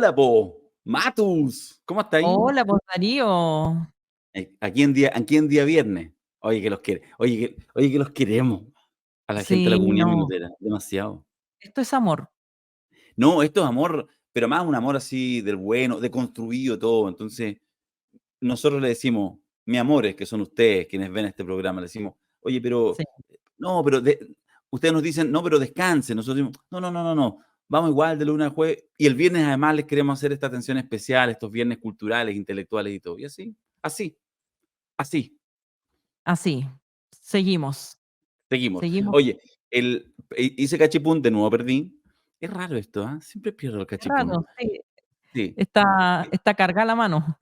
Hola, po. Matus, ¿cómo está ahí? Hola, pues Darío. Aquí en día viernes. Oye, que los quiere. Oye, que los queremos. A la gente de la Sí, comunidad no, minutera. Demasiado. esto es amor. No, esto es amor, pero más un amor así del bueno, de construido todo. Entonces, nosotros le decimos, mi amores, que son ustedes quienes ven este programa, le decimos, oye, pero, Sí, no, ustedes nos dicen, no, pero descansen. Nosotros decimos, no, no, no, no, no. Vamos igual de lunes a jueves. Y el viernes además les queremos hacer esta atención especial, estos viernes culturales, intelectuales y todo. Y así, así. Así, así. Seguimos, seguimos. seguimos. Oye, hice cachipún, de nuevo perdí. Es raro esto, ¿ah? Siempre pierdo el Qué cachipún. raro, sí. Sí, Está cargada la mano.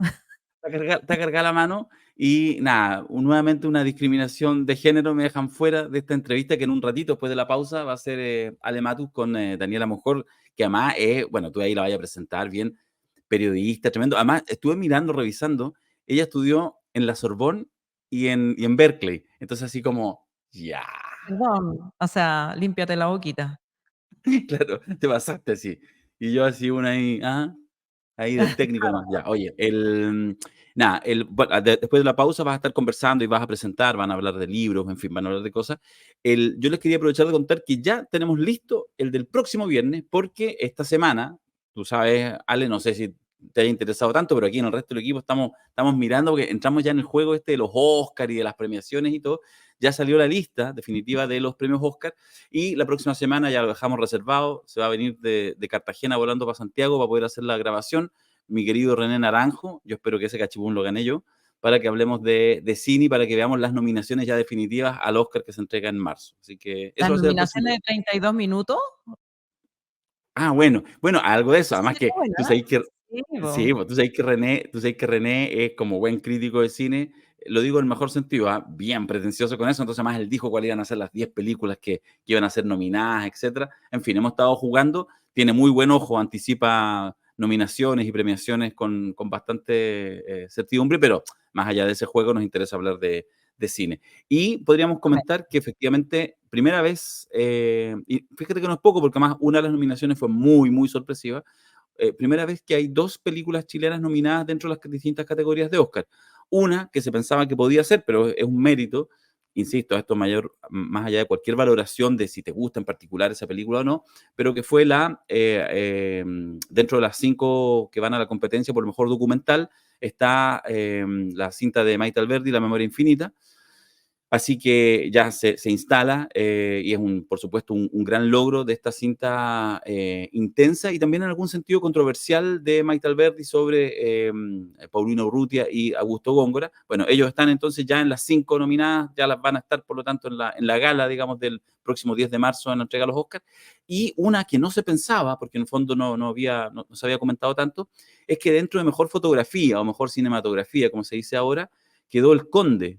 está cargada la mano y nada, nuevamente una discriminación de género me dejan fuera de esta entrevista que en un ratito después de la pausa va a ser Ale Matus con Daniela Mojor, que además es, bueno, tú ahí la vayas a presentar bien, periodista, tremendo. Además, estuve mirando, revisando, ella estudió en la Sorbonne y en Berkeley. Entonces así como, ya. Perdón, o sea, límpiate la boquita. Claro, te pasaste así. Y yo así una ahí, ahí del técnico nomás. Ya, oye, nada, bueno, después de la pausa vas a estar conversando y vas a presentar, van a hablar de libros, en fin, van a hablar de cosas. Yo les quería aprovechar de contar que ya tenemos listo el del próximo viernes, porque esta semana, tú sabes, Ale, no sé si te haya interesado tanto, pero aquí en el resto del equipo estamos mirando, porque entramos ya en el juego este de los Oscars y de las premiaciones y todo. Ya salió la lista definitiva de los premios Oscar y la próxima semana ya lo dejamos reservado. Se va a venir de Cartagena volando para Santiago para poder hacer la grabación. Mi querido René Naranjo, yo espero que ese cachipún lo gane yo, para que hablemos de cine y para que veamos las nominaciones ya definitivas al Oscar que se entrega en marzo. Así que Las eso va a ser el próximo. nominaciones de 32 minutos. Bueno, algo de eso. Eso Además sería que tú buena. sabes que Sí, sí, po. pues tú sabes que René es como buen crítico de cine, lo digo en el mejor sentido, bien pretencioso con eso, entonces más él dijo cuáles iban a ser las 10 películas que iban a ser nominadas, etcétera. En fin, hemos estado jugando, tiene muy buen ojo, anticipa nominaciones y premiaciones con bastante certidumbre, pero más allá de ese juego nos interesa hablar de cine. Y podríamos A ver, comentar que efectivamente, primera vez, y fíjate que no es poco, porque además una de las nominaciones fue muy, muy sorpresiva, primera vez que hay dos películas chilenas nominadas dentro de las distintas categorías de Oscar. Una que se pensaba que podía ser, pero es un mérito, insisto, esto mayor, más allá de cualquier valoración de si te gusta en particular esa película o no, pero que fue dentro de las 5 que van a la competencia por el mejor documental, está la cinta de Maite Alberdi, La memoria infinita. Así que ya se instala y es, por supuesto, un gran logro de esta cinta intensa y también en algún sentido controversial de Maite Alberdi sobre Paulino Urrutia y Augusto Góngora. Bueno, ellos están entonces ya en las 5 nominadas, ya las van a estar, por lo tanto, en la gala, digamos, del próximo 10 de marzo en la entrega de los Oscars. Y una que no se pensaba, porque en el fondo no se había comentado tanto, es que dentro de mejor fotografía o mejor cinematografía, como se dice ahora, quedó El Conde.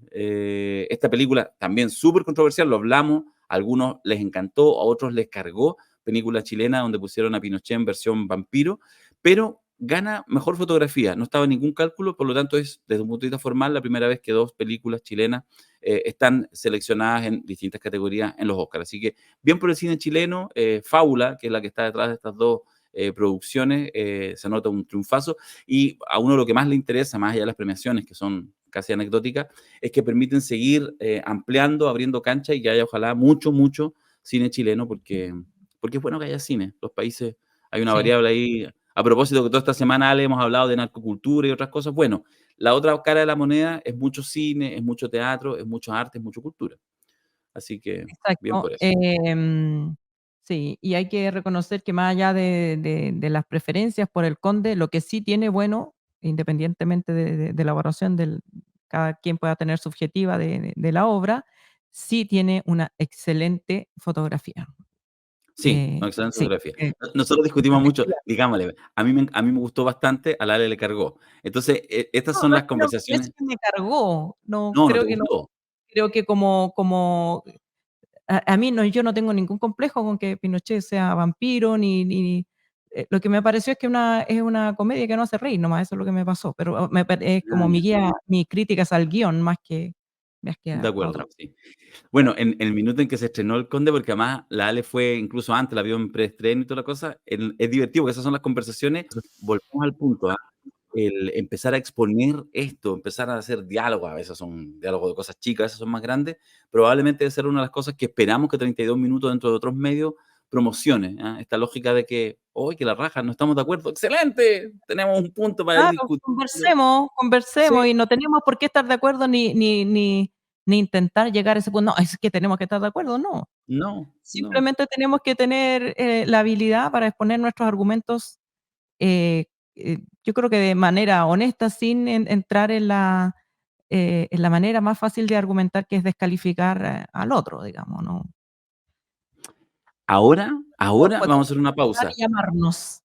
Esta película también súper controversial, lo hablamos, a algunos les encantó, a otros les cargó, película chilena donde pusieron a Pinochet en versión vampiro, pero gana mejor fotografía, no estaba en ningún cálculo, por lo tanto es desde un punto de vista formal la primera vez que dos películas chilenas están seleccionadas en distintas categorías en los Oscars. Así que bien por el cine chileno, Fábula, que es la que está detrás de estas dos producciones, se nota un triunfazo y a uno lo que más le interesa, más allá de las premiaciones que son casi anecdóticas, es que permiten seguir ampliando, abriendo cancha y que haya ojalá mucho, mucho cine chileno porque es bueno que haya cine. Los países, hay una sí, variable ahí. A propósito que toda esta semana, Ale, hemos hablado de narcocultura y otras cosas. Bueno, la otra cara de la moneda es mucho cine, es mucho teatro, es mucho arte, es mucha cultura. Así que, bien exacto. por eso. Sí, y hay que reconocer que más allá de las preferencias por el Conde, lo que sí tiene bueno, independientemente de la evaluación cada quien pueda tener subjetiva de la obra, sí tiene una excelente fotografía. Sí, una excelente Sí, fotografía. Nosotros discutimos mucho, espectacular. digámosle, a mí me gustó bastante, a la Ale le cargó. Entonces, estas No, son no es las que no es conversaciones. que me cargó, no, No, no te creo que no, gustó. creo que como a mí no, yo no tengo ningún complejo con que Pinochet sea vampiro, ni lo que me pareció es que es una comedia que no hace reír nomás, eso es lo que me pasó, pero es Ah, como mi ya. guía, mi crítica es al guión más que viaje De a otra. acuerdo, sí. Bueno, en el minuto en que se estrenó El Conde, porque además la Ale fue incluso antes, la vio en preestreno y toda la cosa, es divertido, porque esas son las conversaciones, volvemos al punto, ¿ah? El empezar a exponer esto, empezar a hacer diálogos, a veces son diálogos de cosas chicas, a veces son más grandes, probablemente debe ser una de las cosas que esperamos que 32 minutos dentro de otros medios promocione, ¿ah? Esta lógica de que, hoy que la raja, no estamos de acuerdo, excelente, tenemos un punto para ir Claro, discutiendo. conversemos Sí, y no tenemos por qué estar de acuerdo ni intentar llegar a ese punto. No, es que tenemos que estar de acuerdo, no. no, no. Simplemente tenemos que tener, la habilidad para exponer nuestros argumentos, eh, yo creo que de manera honesta, sin entrar en la manera más fácil de argumentar, que es descalificar, al otro, digamos, ¿no? Ahora vamos a Podemos hacer una hablar pausa. y llamarnos.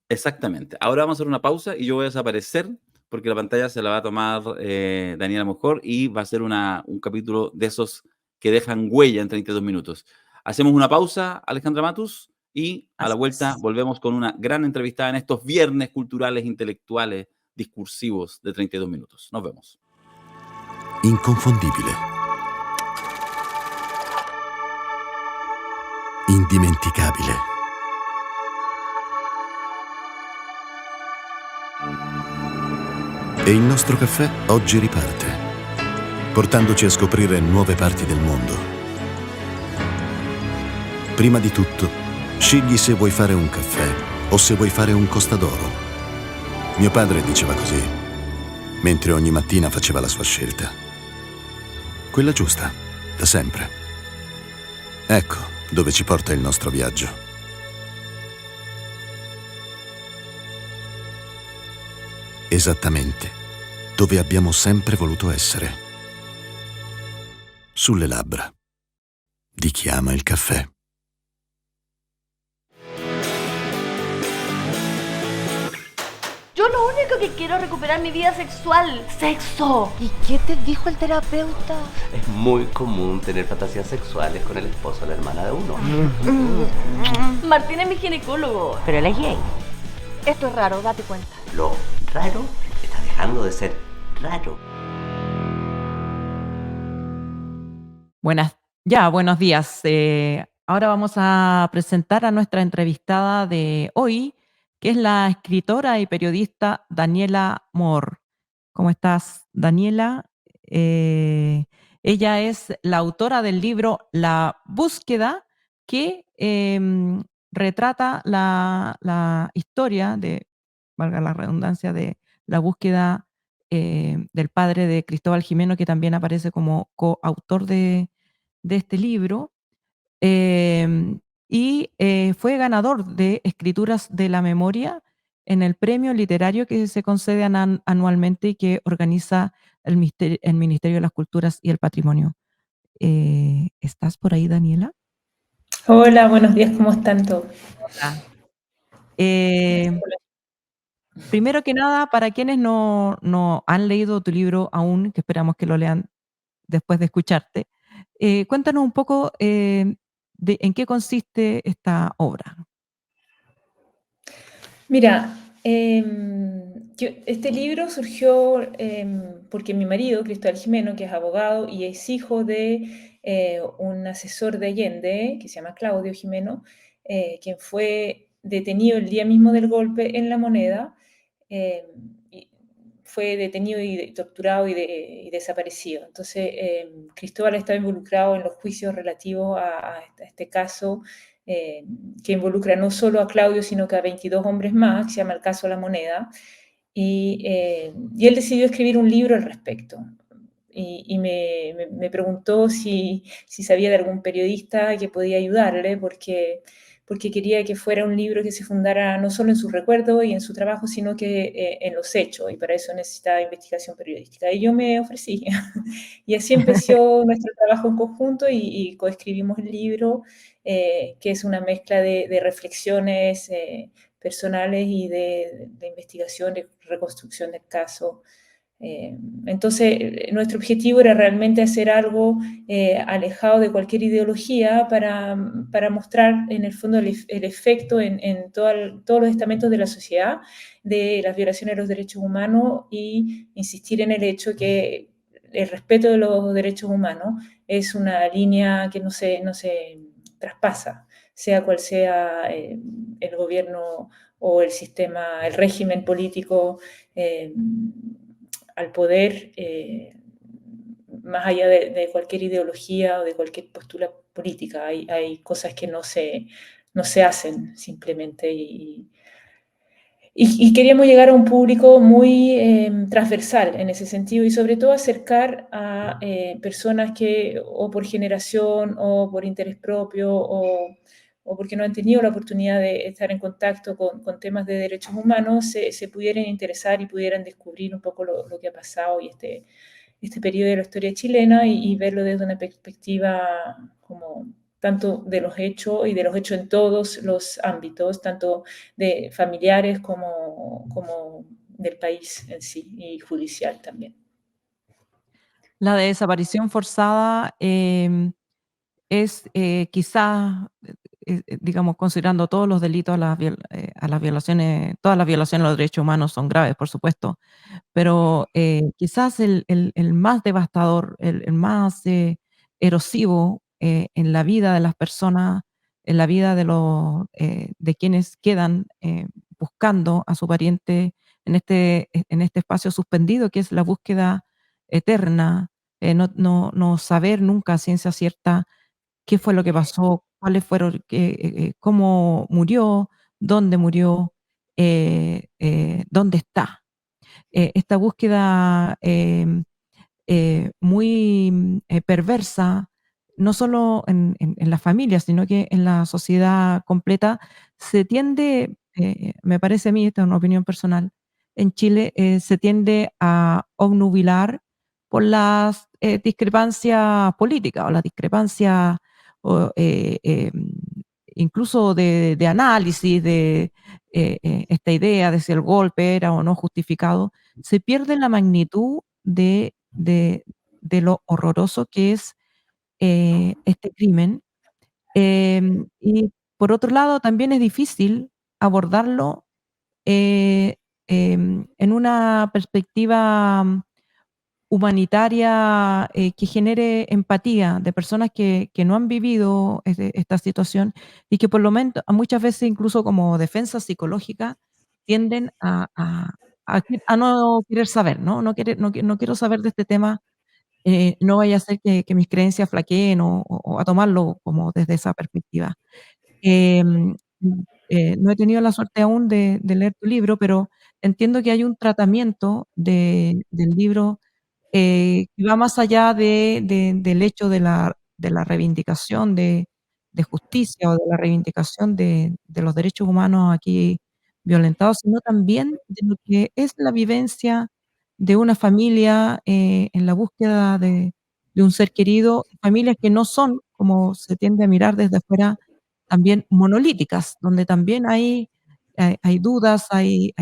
Exactamente. Ahora vamos a hacer una pausa y yo voy a desaparecer porque la pantalla se la va a tomar Daniela Mejor y va a ser un capítulo de esos que dejan huella en 32 minutos. Hacemos una pausa, Alejandra Matus, y a la Así vuelta es. volvemos con una gran entrevistada en estos viernes culturales, intelectuales, discursivos de 32 minutos. Nos vemos. Inconfondibile, indimenticabile. E il nostro caffè oggi riparte, portandoci a scoprire nuove parti del mondo. Prima di tutto, scegli se vuoi fare un caffè o se vuoi fare un costadoro. Mio padre diceva così, mentre ogni mattina faceva la sua scelta. Quella giusta, da sempre. Ecco dove ci porta il nostro viaggio. Esattamente dove abbiamo sempre voluto essere. Sulle labbra di chi ama il caffè. Yo lo único que quiero es recuperar mi vida sexual. ¡Sexo! ¿Y qué te dijo el terapeuta? Es muy común tener fantasías sexuales con el esposo o la hermana de uno. Martín es mi ginecólogo. Pero él es gay. Esto es raro, date cuenta. Lo raro está dejando de ser raro. Buenos días. Ahora vamos a presentar a nuestra entrevistada de hoy, que es la escritora y periodista Daniela Moore. ¿Cómo estás, Daniela? Ella es la autora del libro La búsqueda, que retrata la historia de, valga la redundancia, de la búsqueda del padre de Cristóbal Jimeno, que también aparece como coautor de este libro. Fue ganador de Escrituras de la Memoria en el premio literario que se concede anualmente y que organiza el Ministerio de las Culturas y el Patrimonio. ¿Estás por ahí, Daniela? Hola, buenos días, ¿cómo están todos? Hola. Primero que nada, para quienes no han leído tu libro aún, que esperamos que lo lean después de escucharte, cuéntanos un poco en qué consiste esta obra. Mira, este libro surgió porque mi marido, Cristóbal Jimeno, que es abogado y es hijo de un asesor de Allende, que se llama Claudio Jimeno, quien fue detenido el día mismo del golpe en La Moneda, eh, y fue detenido y torturado y desaparecido. Entonces, Cristóbal estaba involucrado en los juicios relativos a este caso, que involucra no solo a Claudio, sino que a 22 hombres más, que se llama El caso La Moneda, y él decidió escribir un libro al respecto. Y me preguntó si sabía de algún periodista que podía ayudarle, porque quería que fuera un libro que se fundara no solo en sus recuerdos y en su trabajo, sino que en los hechos, y para eso necesitaba investigación periodística. Y yo me ofrecí. Y así empezó nuestro trabajo en conjunto y coescribimos el libro, que es una mezcla de reflexiones personales y de investigación, de reconstrucción del caso. Entonces, nuestro objetivo era realmente hacer algo alejado de cualquier ideología para mostrar en el fondo el efecto en todos los estamentos de la sociedad de las violaciones de los derechos humanos y insistir en el hecho que el respeto de los derechos humanos es una línea que no se traspasa, sea cual sea el gobierno o el sistema, el régimen político al poder, más allá de cualquier ideología o de cualquier postura política. Hay cosas que no se hacen simplemente y queríamos llegar a un público muy transversal en ese sentido y sobre todo acercar a personas que o por generación o por interés propio o porque no han tenido la oportunidad de estar en contacto con temas de derechos humanos, se pudieran interesar y pudieran descubrir un poco lo que ha pasado y este periodo de la historia chilena y verlo desde una perspectiva como tanto de los hechos y de los hechos en todos los ámbitos, tanto de familiares como del país en sí y judicial también. La desaparición forzada es quizás, digamos, considerando todos los delitos, a las violaciones, todas las violaciones a los derechos humanos son graves, por supuesto, pero quizás el más devastador, el más erosivo en la vida de las personas, en la vida de quienes quedan buscando a su pariente en este espacio suspendido, que es la búsqueda eterna, no saber nunca a ciencia cierta qué fue lo que pasó, cuáles fueron, cómo murió, dónde está. Esta búsqueda muy perversa, no solo en la familia, sino que en la sociedad completa, se tiende, me parece a mí, esta es una opinión personal, en Chile se tiende a obnubilar por las discrepancias políticas o las discrepancias o, incluso de análisis de esta idea de si el golpe era o no justificado, se pierde la magnitud de lo horroroso que es este crimen. Y por otro lado, también es difícil abordarlo en una perspectiva humanitaria que genere empatía de personas que no han vivido esta situación y que por lo menos muchas veces incluso como defensa psicológica tienden a no querer saber, ¿no? No quiero saber de este tema, no vaya a ser que mis creencias flaqueen o a tomarlo como desde esa perspectiva. Em, no he tenido la suerte aún de leer tu libro, pero entiendo que hay un tratamiento del libro que va más allá del hecho de la reivindicación de justicia o de la reivindicación de los derechos humanos aquí violentados, sino también de lo que es la vivencia de una familia en la búsqueda de un ser querido, familias que no son, como se tiende a mirar desde afuera, también monolíticas, donde también hay dudas, hay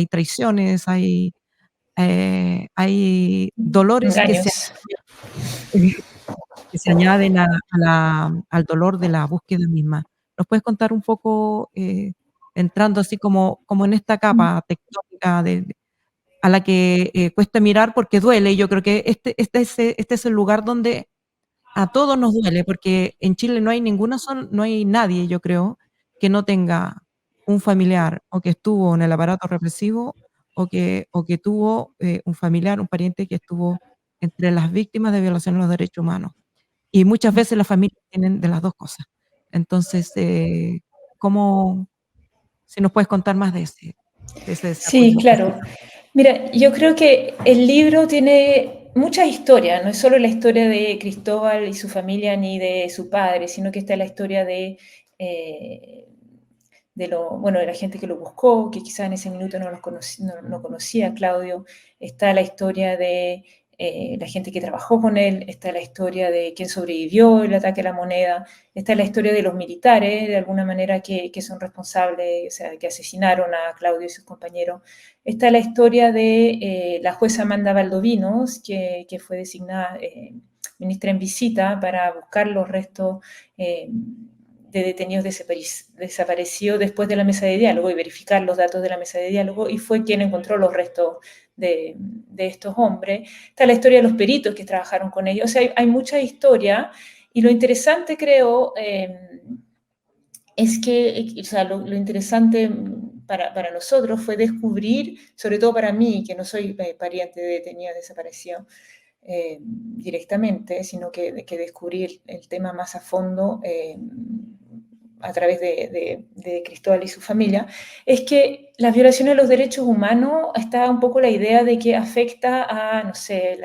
traiciones, hay dolores Engaños. que se añaden al dolor de la búsqueda misma. ¿Nos puedes contar un poco, entrando así como en esta capa tectónica a la que cuesta mirar porque duele? Y yo creo que este es el lugar donde a todos nos duele, porque en Chile no hay nadie, yo creo, que no tenga un familiar o que estuvo en el aparato represivo o que tuvo un familiar, un pariente que estuvo entre las víctimas de violación de los derechos humanos. Y muchas veces las familias tienen de las 2 cosas. Entonces, ¿cómo si nos puedes contar más de ese Sí, desarrollo claro. posterior? Mira, yo creo que el libro tiene muchas historias, no es solo la historia de Cristóbal y su familia ni de su padre, sino que está la historia eh, bueno, de la gente que lo buscó, que quizás en ese minuto no conocía a Claudio, está la historia de la gente que trabajó con él, está la historia de quién sobrevivió el ataque a la moneda, está la historia de los militares, de alguna manera, que son responsables, o sea, que asesinaron a Claudio y sus compañeros. Está la historia de la jueza Amanda Valdovinos, que fue designada ministra en visita para buscar los restos de detenidos desaparecidos después de la mesa de diálogo y verificar los datos de la mesa de diálogo, y fue quien encontró los restos de estos hombres. Está la historia de los peritos que trabajaron con ellos. O sea, hay mucha historia, y lo interesante, creo, es que, o sea, lo interesante para nosotros fue descubrir, sobre todo para mí, que no soy pariente de detenido desaparecido directamente, sino que descubrir el tema más a fondo a través de Cristóbal y su familia, es que las violaciones de los derechos humanos, está un poco la idea de que afecta a, no sé,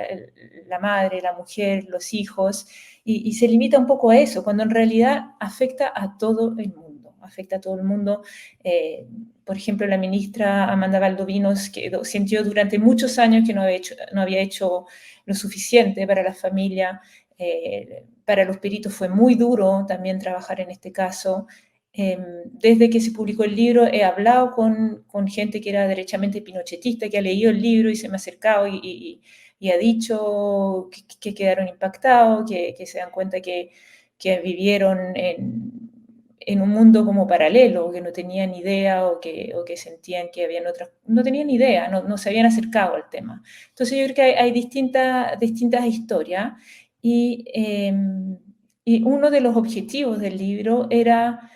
la madre, la mujer, los hijos, y se limita un poco a eso, cuando en realidad afecta a todo el mundo, afecta a todo el mundo. Por ejemplo, la ministra Amanda Valdovinos sintió durante muchos años que no había hecho lo suficiente para la familia. Para los peritos fue muy duro también trabajar en este caso. Desde que se publicó el libro he hablado con gente que era derechamente pinochetista, que ha leído el libro y se me ha acercado y ha dicho que quedaron impactados, que se dan cuenta que vivieron en un mundo como paralelo, que no tenían idea o que sentían que habían otras, no tenían idea, no se habían acercado al tema. Entonces yo creo que hay distintas historias, y uno de los objetivos del libro era,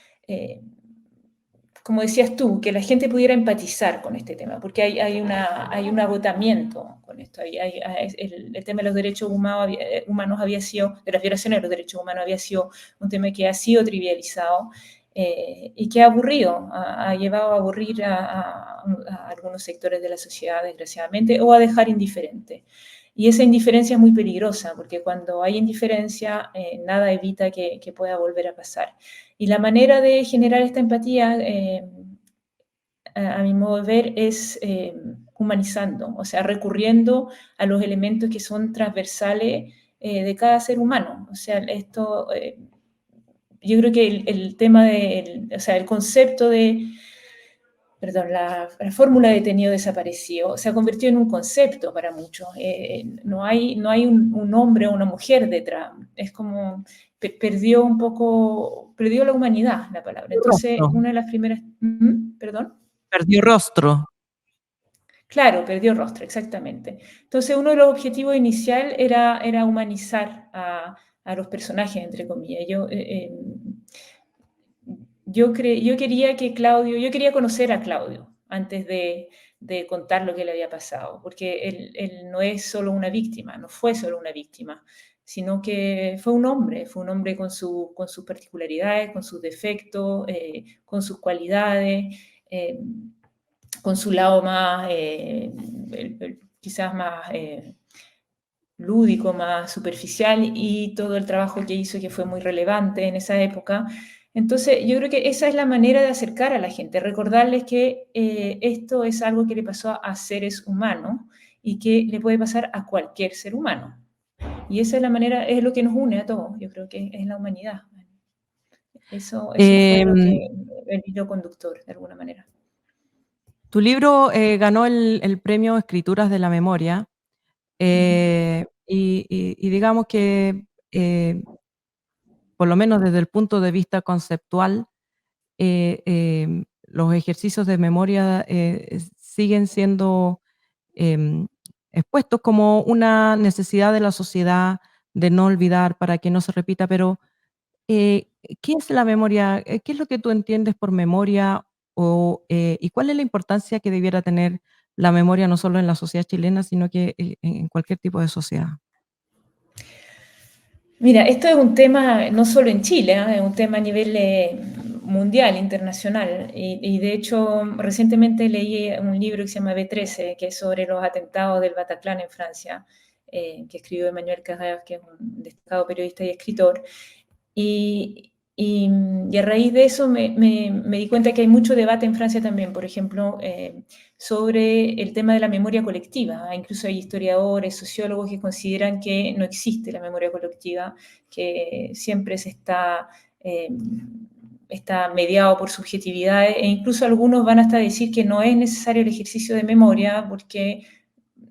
como decías tú, que la gente pudiera empatizar con este tema, porque hay un agotamiento con esto. El tema de los derechos humanos había sido, de las violaciones de los derechos humanos había sido un tema que ha sido trivializado, y que ha aburrido, ha llevado a aburrir a algunos sectores de la sociedad, desgraciadamente, o a dejar indiferente. Y esa indiferencia es muy peligrosa, porque cuando hay indiferencia, nada evita que pueda volver a pasar. Y la manera de generar esta empatía, a mi modo de ver, es humanizando, o sea, recurriendo a los elementos que son transversales de cada ser humano. O sea, esto, yo creo que el tema o sea, el concepto perdón, la fórmula de detenido desaparecido se ha convertido en un concepto para muchos. No hay un hombre o una mujer detrás. Es como perdió la humanidad la palabra. Entonces, Rostro. una de las primeras... ¿Perdón? Perdió rostro. Claro, perdió rostro, exactamente. Entonces, uno de los objetivos inicial era humanizar a los personajes, entre comillas. Yo quería conocer a Claudio antes de contar lo que le había pasado, porque él no es solo una víctima, no fue solo una víctima, sino que fue un hombre con sus particularidades, con sus defectos, con sus cualidades, con su lado más, quizás más lúdico, más superficial, y todo el trabajo que hizo, que fue muy relevante en esa época. Entonces, yo creo que esa es la manera de acercar a la gente, recordarles que esto es algo que le pasó a seres humanos y que le puede pasar a cualquier ser humano. Y esa es la manera, es lo que nos une a todos, yo creo que es la humanidad. Eso fue lo que el hilo conductor, de alguna manera. Tu libro ganó el premio Escrituras de la Memoria, y digamos que, por lo menos desde el punto de vista conceptual, los ejercicios de memoria siguen siendo expuestos como una necesidad de la sociedad de no olvidar para que no se repita, pero ¿qué es la memoria? ¿Qué es lo que tú entiendes por memoria? ¿Y cuál es la importancia que debiera tener la memoria no solo en la sociedad chilena, sino que en cualquier tipo de sociedad? Mira, esto es un tema no solo en Chile, es un tema a nivel mundial, internacional. Y de hecho, recientemente leí un libro que se llama B13, que es sobre los atentados del Bataclan en Francia, que escribió Emmanuel Carrère, que es un destacado periodista y escritor. Y a raíz de eso me di cuenta que hay mucho debate en Francia también, por ejemplo, sobre el tema de la memoria colectiva. Incluso hay historiadores, sociólogos que consideran que no existe la memoria colectiva, que siempre está mediado por subjetividades, e incluso algunos van hasta decir que no es necesario el ejercicio de memoria porque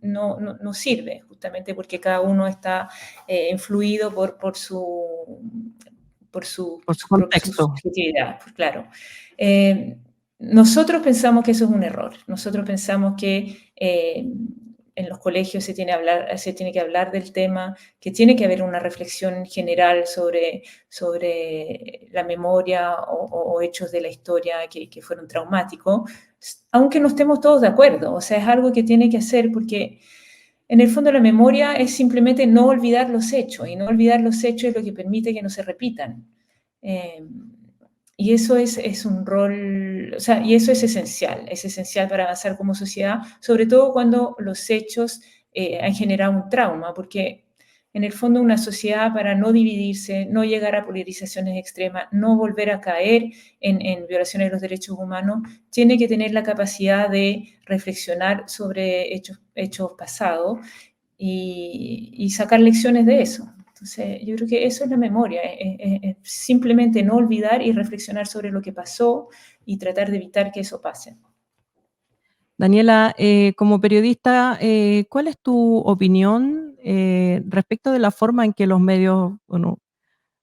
no sirve, justamente porque cada uno está influido por su Por su contexto. subjetividad, pues, claro. Nosotros pensamos que eso es un error. Nosotros pensamos que en los colegios se tiene que hablar del tema, que tiene que haber una reflexión general sobre la memoria o hechos de la historia que fueron traumáticos, aunque no estemos todos de acuerdo. O sea, es algo que tiene que hacer porque en el fondo la memoria es simplemente no olvidar los hechos, y no olvidar los hechos es lo que permite que no se repitan. Y eso es un rol, o sea, y eso es esencial para avanzar como sociedad, sobre todo cuando los hechos han generado un trauma, porque en el fondo una sociedad, para no dividirse, no llegar a polarizaciones extremas, no volver a caer en violaciones de los derechos humanos, tiene que tener la capacidad de reflexionar sobre hechos pasados y sacar lecciones de eso. Entonces, yo creo que eso es la memoria, es simplemente no olvidar y reflexionar sobre lo que pasó y tratar de evitar que eso pase. Daniela, como periodista, ¿cuál es tu opinión respecto de la forma en que los medios, bueno,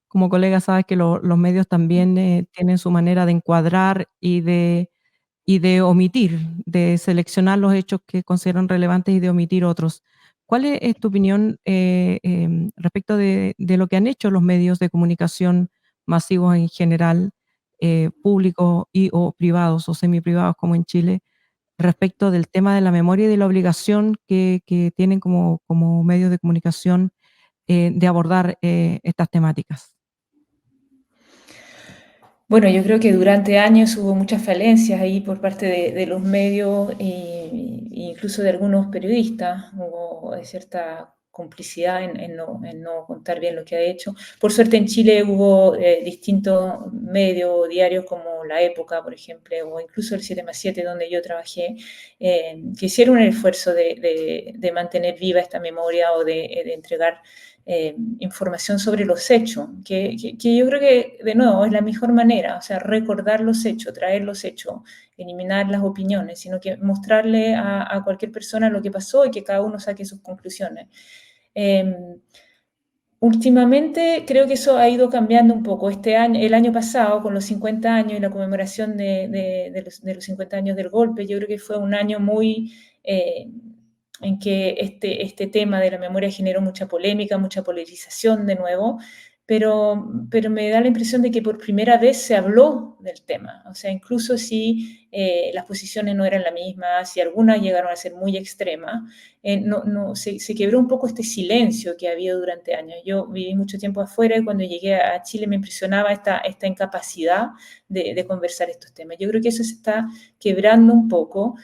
como colega sabes que los medios también tienen su manera de encuadrar y de omitir, de seleccionar los hechos que consideran relevantes y de omitir otros? ¿Cuál es tu opinión respecto de lo que han hecho los medios de comunicación masivos en general, públicos o privados o semiprivados como en Chile, respecto del tema de la memoria y de la obligación que tienen como medios de comunicación de abordar estas temáticas? Bueno, yo creo que durante años hubo muchas falencias ahí por parte de los medios e incluso de algunos periodistas. Hubo cierta complicidad en no contar bien lo que ha hecho. Por suerte en Chile hubo distintos medios, diarios como La Época, por ejemplo, o incluso el 7+7, donde yo trabajé, que hicieron el esfuerzo de mantener viva esta memoria o de entregar información sobre los hechos, que yo creo que, de nuevo, es la mejor manera, o sea, recordar los hechos, traer los hechos, eliminar las opiniones, sino que mostrarle a cualquier persona lo que pasó y que cada uno saque sus conclusiones. Últimamente creo que eso ha ido cambiando un poco. El año pasado, con los 50 años y la conmemoración de los 50 años del golpe, yo creo que fue un año muy en que este tema de la memoria generó mucha polémica, mucha polarización de nuevo, pero me da la impresión de que por primera vez se habló del tema. O sea, incluso si las posiciones no eran las mismas, si algunas llegaron a ser muy extremas, se quebró un poco este silencio que ha habido durante años. Yo viví mucho tiempo afuera y cuando llegué a Chile me impresionaba esta incapacidad de conversar estos temas. Yo creo que eso se está quebrando un poco.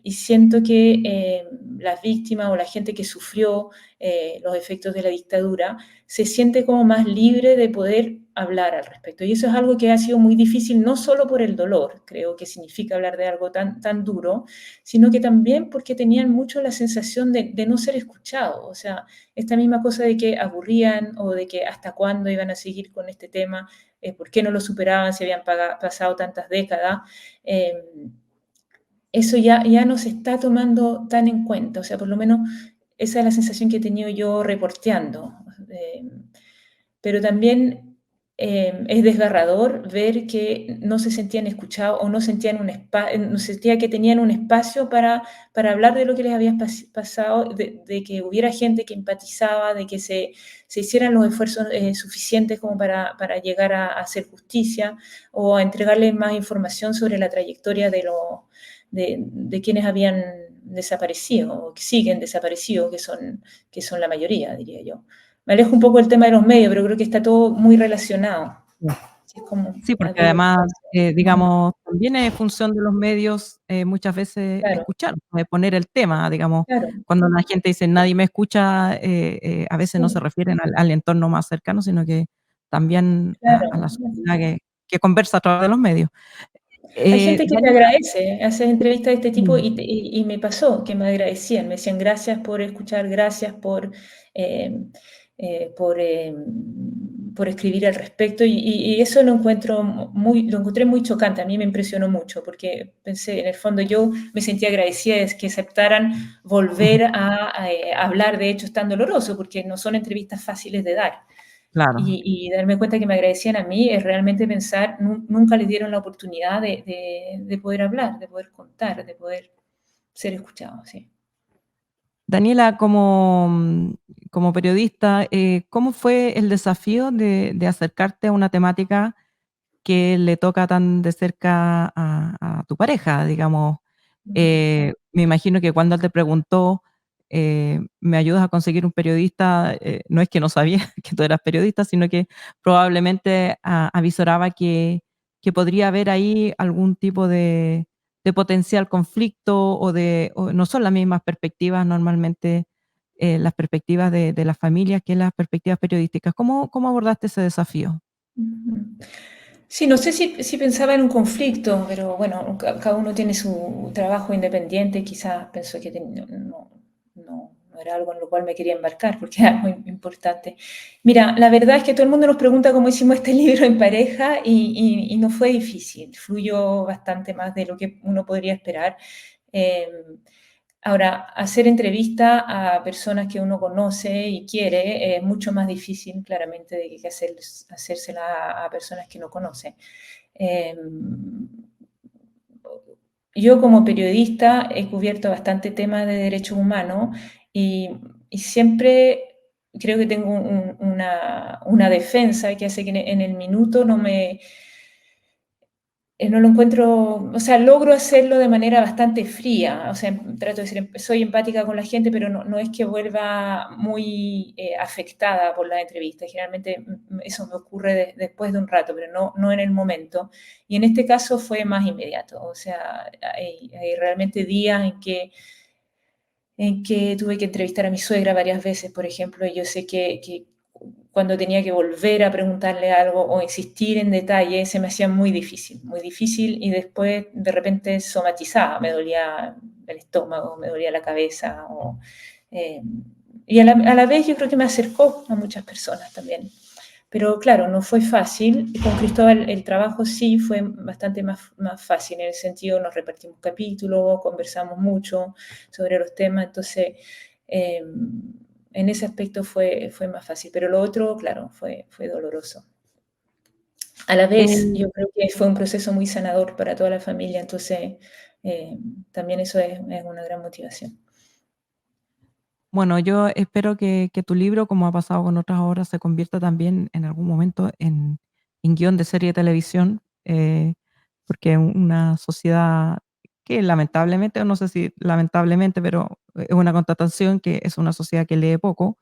Y siento que las víctimas o la gente que sufrió los efectos de la dictadura se siente como más libre de poder hablar al respecto. Y eso es algo que ha sido muy difícil, no solo por el dolor, creo que significa hablar de algo tan duro, sino que también porque tenían mucho la sensación de no ser escuchados. O sea, esta misma cosa de que aburrían o de que hasta cuándo iban a seguir con este tema, por qué no lo superaban si habían pasado tantas décadas. Eso ya no se está tomando tan en cuenta, o sea, por lo menos esa es la sensación que he tenido yo reporteando. Pero también es desgarrador ver que no se sentían escuchados o no sentían no sentía que tenían un espacio para hablar de lo que les había pasado, de que hubiera gente que empatizaba, de que se hicieran los esfuerzos suficientes como para llegar a hacer justicia o a entregarles más información sobre la trayectoria de quienes habían desaparecido o que siguen desaparecidos, que son la mayoría, diría yo. Me alejo un poco del tema de los medios, pero creo que está todo muy relacionado. Sí, porque además, digamos, también es función de los medios muchas veces Claro, escuchar, poner el tema, digamos, claro, cuando la gente dice nadie me escucha, a veces no se sí, refieren al entorno más cercano, sino que también a la claro. sociedad que conversa a través de los medios. Hay gente que te Daniela, agradece, haces entrevistas de este tipo mm, y me pasó que me agradecían, me decían gracias por escuchar, gracias eh, eh, por, eh, por escribir al respecto y eso lo encontré muy chocante, a mí me impresionó mucho porque pensé, en el fondo yo me sentía agradecida de que aceptaran volver a hablar de hechos tan dolorosos porque no son entrevistas fáciles de dar. Claro. y darme cuenta que me agradecían a mí es realmente pensar, nunca les dieron la oportunidad de poder hablar, de poder contar, de poder ser escuchados, sí. Daniela, como periodista, ¿cómo fue el desafío de acercarte a una temática que le toca tan de cerca a tu pareja, digamos? Ujú. Me imagino que cuando él te preguntó, ¿me ayudas a conseguir un periodista? No es que no sabía que tú eras periodista, sino que probablemente avisoraba que podría haber ahí algún tipo de potencial conflicto o no son las mismas perspectivas normalmente, las perspectivas de las familias que las perspectivas periodísticas. ¿Cómo abordaste ese desafío? Ujú. Sí, no sé si pensaba en un conflicto, pero bueno, cada uno tiene su trabajo independiente, quizás pensó que no era algo en lo cual me quería embarcar, porque era muy importante. Mira, la verdad es que todo el mundo nos pregunta cómo hicimos este libro en pareja y no fue difícil, fluyó bastante más de lo que uno podría esperar. Eh, Ahora, hacer entrevista a personas que uno conoce y quiere es mucho más difícil, claramente, de que hacérsela a personas que no conoce. Em, yo como periodista he cubierto bastante temas de derechos humanos y, y siempre creo que tengo una defensa que hace que en el minuto no lo encuentro, o sea, logro hacerlo de manera bastante fría, o sea, trato de ser, soy empática con la gente, pero no es que vuelva muy afectada por la entrevista. Generalmente eso me ocurre después de un rato, pero no en el momento. Y en este caso fue más inmediato, o sea, hay realmente días en que tuve que entrevistar a mi suegra varias veces, por ejemplo, y yo sé que cuando tenía que volver a preguntarle algo o insistir en detalle, se me hacía muy difícil y después de repente somatizaba, me dolía el estómago, me dolía la cabeza, eh, y a la vez yo creo que me acercó a muchas personas también. Pero claro, no fue fácil. Con Cristóbal el trabajo sí fue bastante más fácil, en el sentido nos repartimos capítulos, conversamos mucho sobre los temas, entonces eh, en ese aspecto fue más fácil. Pero lo otro, claro, fue doloroso. A la vez, Eh, yo creo que fue un proceso muy sanador para toda la familia, entonces eh, también eso es una gran motivación. bueno, yo espero que tu libro, como ha pasado con otras obras, se convierta también en algún momento en guión de serie de televisión, porque una sociedad que lamentablemente, o no sé si lamentablemente, pero es una constatación que es una sociedad que lee poco,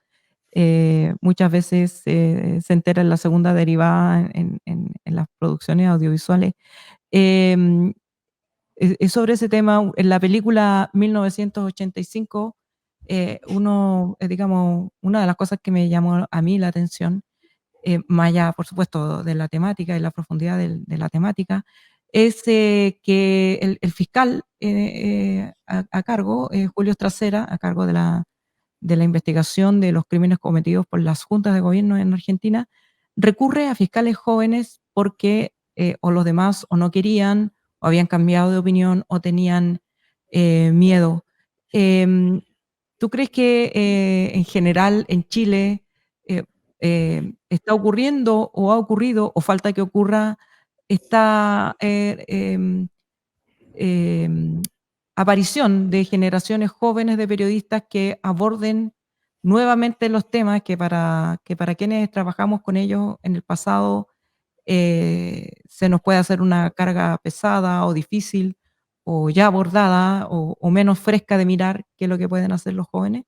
muchas veces se entera en la segunda derivada en las producciones audiovisuales. Em, sobre ese tema, en la película 1985, digamos, una de las cosas que me llamó a mí la atención, más allá, por supuesto, de la temática y la profundidad de la temática, es que el fiscal a cargo, Julio Stracera, a cargo de la investigación de los crímenes cometidos por las juntas de gobierno en Argentina, recurre a fiscales jóvenes porque o los demás o no querían, o habían cambiado de opinión, o tenían miedo. Em, ¿Tú crees que en general en Chile eh, está ocurriendo o ha ocurrido o falta que ocurra esta em, aparición de generaciones jóvenes de periodistas que aborden nuevamente los temas que para quienes trabajamos con ellos en el pasado se nos puede hacer una carga pesada o difícil o ya abordada o menos fresca de mirar que lo que pueden hacer los jóvenes?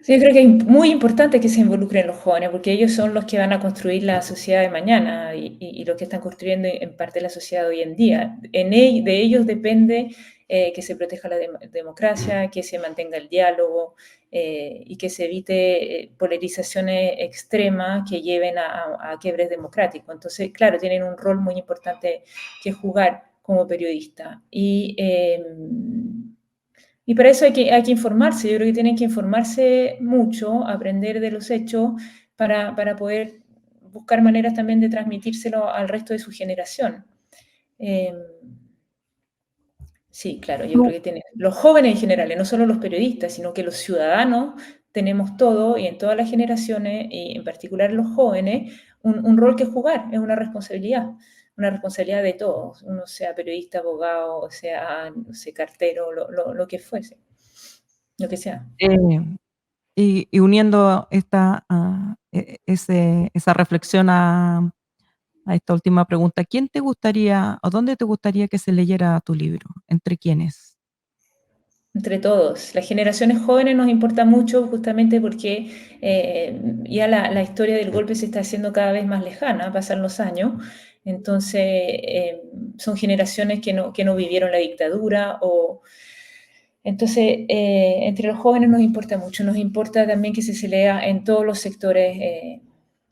Sí, yo creo que es muy importante que se involucren los jóvenes, porque ellos son los que van a construir la sociedad de mañana y los que están construyendo en parte la sociedad de hoy en día. De ellos depende que se proteja la democracia, que se mantenga el diálogo y que se evite polarizaciones extremas que lleven a quiebres democráticos. Entonces, claro, tienen un rol muy importante que jugar como periodistas. Y para eso hay que informarse, yo creo que tienen que informarse mucho, aprender de los hechos para poder buscar maneras también de transmitírselo al resto de su generación. Eh, sí, claro, yo creo que los jóvenes en general, no solo los periodistas, sino que los ciudadanos tenemos todo y en todas las generaciones, y en particular los jóvenes, un rol que jugar, es una responsabilidad de todos, uno sea periodista, abogado, o sea, no sé, cartero, lo que fuese, lo que sea. Y uniendo esa reflexión a esta última pregunta, ¿quién te gustaría o dónde te gustaría que se leyera tu libro? ¿Entre quiénes? Entre todos. Las generaciones jóvenes nos importa mucho justamente porque ya la historia del golpe se está haciendo cada vez más lejana, pasan los años. Entonces, son generaciones que no vivieron la dictadura o... Entonces, entre los jóvenes nos importa mucho, nos importa también que se lea en todos los sectores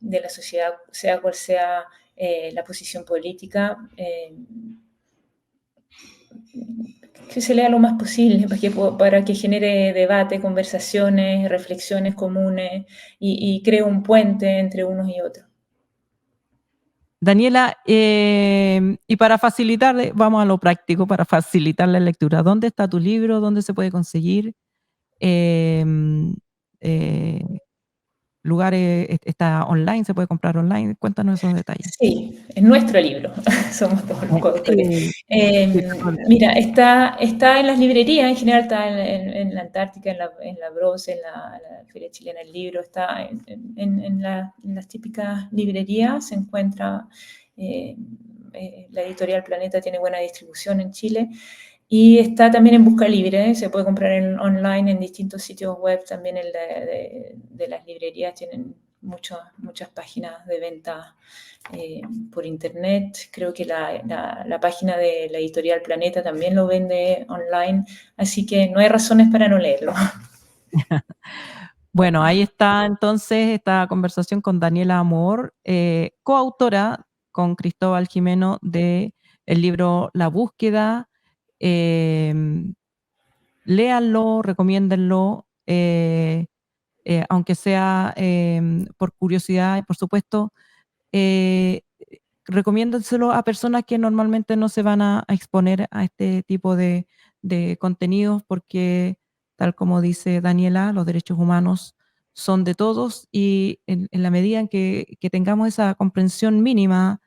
de la sociedad, sea cual sea la posición política, que se lea lo más posible para que genere debate, conversaciones, reflexiones comunes y cree un puente entre unos y otros. Daniela, y para facilitar, vamos a lo práctico, para facilitar la lectura, ¿dónde está tu libro? ¿Dónde se puede conseguir? Lugares, está online, se puede comprar online. Cuéntanos esos detalles. Sí, es nuestro libro, somos todos los coautores. Sí, Mira, está en las librerías, en general está en la Antártica, en la Bros, en la Feria Chilena del Libro, está en las típicas librerías, se encuentra, la editorial Planeta tiene buena distribución en Chile, y está también en Busca Libre, se puede comprar online en distintos sitios web, también de las librerías tienen muchas páginas de venta por internet. Creo que la página de la editorial Planeta también lo vende online, así que no hay razones para no leerlo. Bueno, ahí está entonces esta conversación con Daniela Amor, coautora con Cristóbal Jimeno de el libro La Búsqueda. Léanlo, recomiéndenlo, aunque sea por curiosidad, por supuesto, recomiéndenselo a personas que normalmente no se van a exponer a este tipo de contenidos porque, tal como dice Daniela, los derechos humanos son de todos y en la medida en que tengamos esa comprensión mínima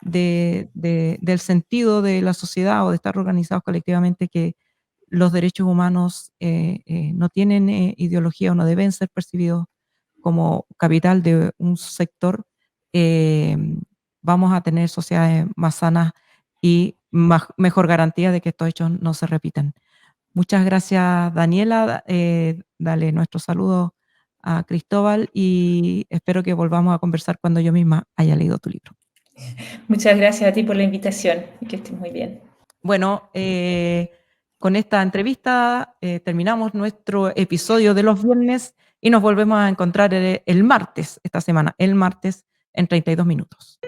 del sentido de la sociedad o de estar organizados colectivamente, que los derechos humanos no tienen ideología o no deben ser percibidos como capital de un sector, vamos a tener sociedades más sanas y mejor garantía de que estos hechos no se repitan. Muchas gracias, Daniela. Dale nuestro saludo a Cristóbal y espero que volvamos a conversar cuando yo misma haya leído tu libro. Muchas gracias a ti por la invitación y que estés muy bien. Bueno, con esta entrevista terminamos nuestro episodio de los viernes y nos volvemos a encontrar el martes, esta semana, el martes en 32 minutos.